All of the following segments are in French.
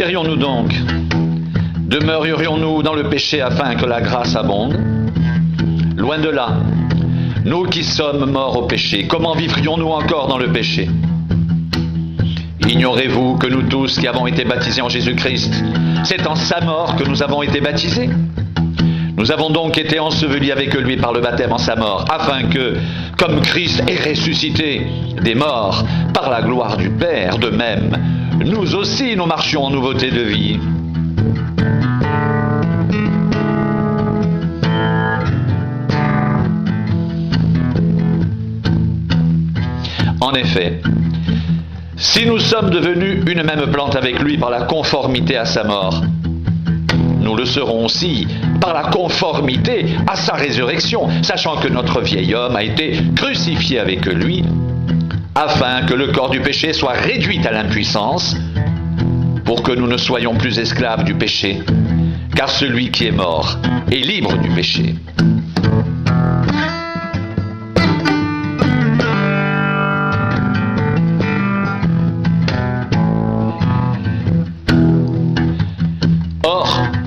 dirions-nous donc? Demeurerions-nous dans le péché afin que la grâce abonde? Loin de là. Nous qui sommes morts au péché, comment vivrions-nous encore dans le péché? Ignorez-vous que nous tous qui avons été baptisés en Jésus-Christ, c'est en sa mort que nous avons été baptisés? Nous avons donc été ensevelis avec lui par le baptême en sa mort, afin que, comme Christ est ressuscité des morts par la gloire du Père, de même, nous aussi nous marchions en nouveauté de vie. En effet, si nous sommes devenus une même plante avec lui par la conformité à sa mort, nous le serons aussi par la conformité à sa résurrection, sachant que notre vieil homme a été crucifié avec lui, afin que le corps du péché soit réduit à l'impuissance, pour que nous ne soyons plus esclaves du péché, car celui qui est mort est libre du péché.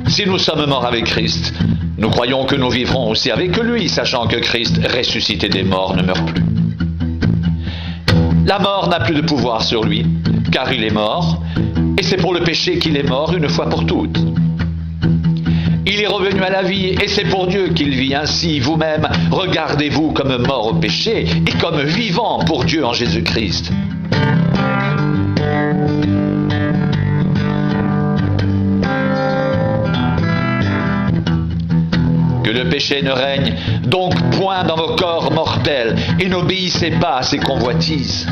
Si nous sommes morts avec Christ, nous croyons que nous vivrons aussi avec lui, sachant que Christ, ressuscité des morts, ne meurt plus. La mort n'a plus de pouvoir sur lui, car il est mort, et c'est pour le péché qu'il est mort une fois pour toutes. Il est revenu à la vie, et c'est pour Dieu qu'il vit. Ainsi, vous-même, regardez-vous comme mort au péché, et comme vivant pour Dieu en Jésus-Christ. Que le péché ne règne donc point dans vos corps mortels, et n'obéissez pas à ses convoitises.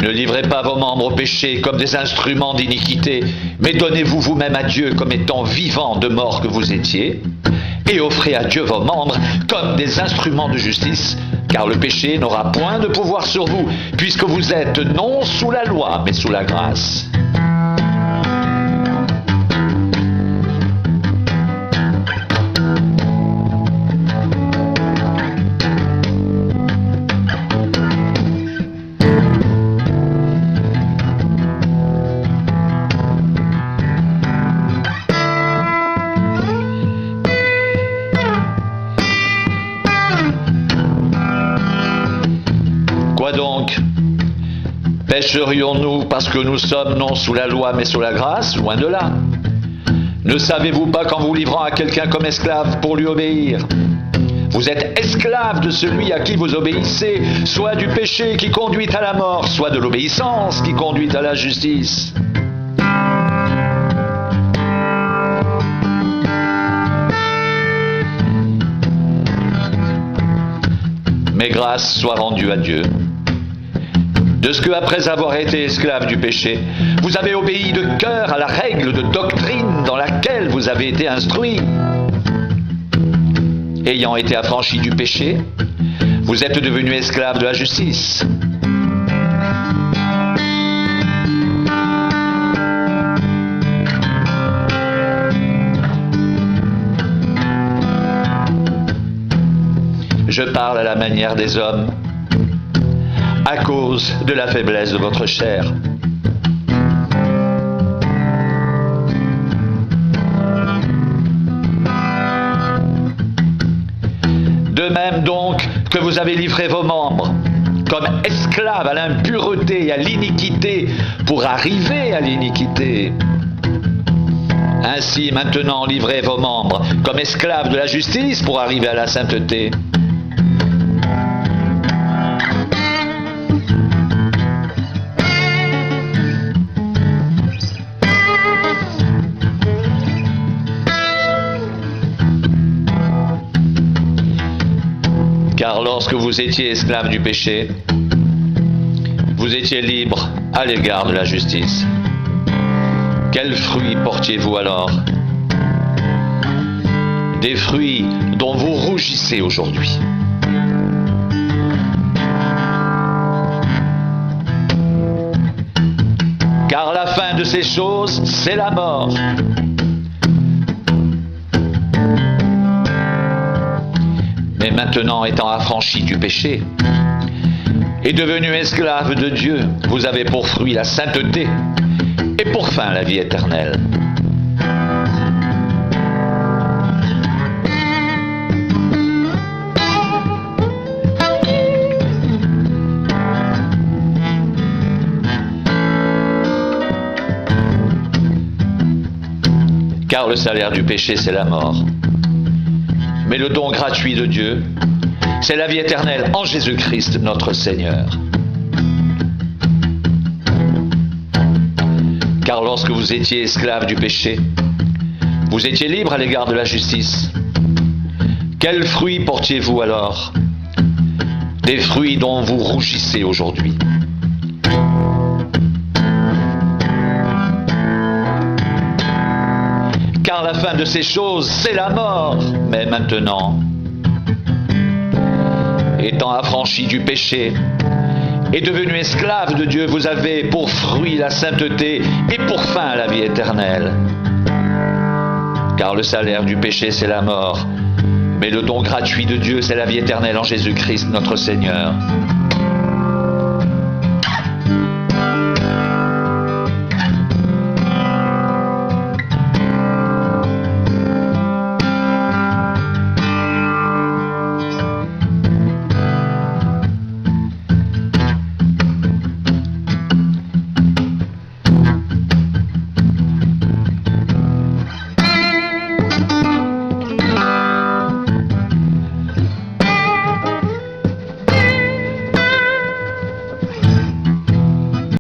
Ne livrez pas vos membres au péché comme des instruments d'iniquité, mais donnez-vous vous-même à Dieu comme étant vivants de mort que vous étiez, et offrez à Dieu vos membres comme des instruments de justice, car le péché n'aura point de pouvoir sur vous, puisque vous êtes non sous la loi, mais sous la grâce. Quoi donc? Pécherions-nous parce que nous sommes non sous la loi mais sous la grâce? Loin de là. Ne savez-vous pas qu'en vous livrant à quelqu'un comme esclave pour lui obéir, vous êtes esclave de celui à qui vous obéissez, soit du péché qui conduit à la mort, soit de l'obéissance qui conduit à la justice? Mais grâce soit rendue à Dieu, de ce que, après avoir été esclave du péché, vous avez obéi de cœur à la règle de doctrine dans laquelle vous avez été instruits. Ayant été affranchis du péché, vous êtes devenus esclaves de la justice. Je parle à la manière des hommes, à cause de la faiblesse de votre chair. De même donc que vous avez livré vos membres comme esclaves à l'impureté et à l'iniquité pour arriver à l'iniquité. Ainsi maintenant livrez vos membres comme esclaves de la justice pour arriver à la sainteté. Car lorsque vous étiez esclaves du péché, vous étiez libres à l'égard de la justice. Quels fruits portiez-vous alors? Des fruits dont vous rougissez aujourd'hui. Car la fin de ces choses, c'est la mort. Mais maintenant étant affranchis du péché, Et devenu esclave de Dieu, vous avez pour fruit la sainteté et pour fin la vie éternelle. Car le salaire du péché, c'est la mort. Mais le don gratuit de Dieu, c'est la vie éternelle en Jésus-Christ notre Seigneur. Car lorsque vous étiez esclave du péché, vous étiez libre à l'égard de la justice. Quels fruits portiez-vous alors? Des fruits dont vous rougissez aujourd'hui. Car la fin de ces choses, c'est la mort. Mais maintenant, étant affranchi du péché et devenu esclave de Dieu, vous avez pour fruit la sainteté et pour fin la vie éternelle. Car le salaire du péché, c'est la mort, mais le don gratuit de Dieu, c'est la vie éternelle en Jésus-Christ notre Seigneur.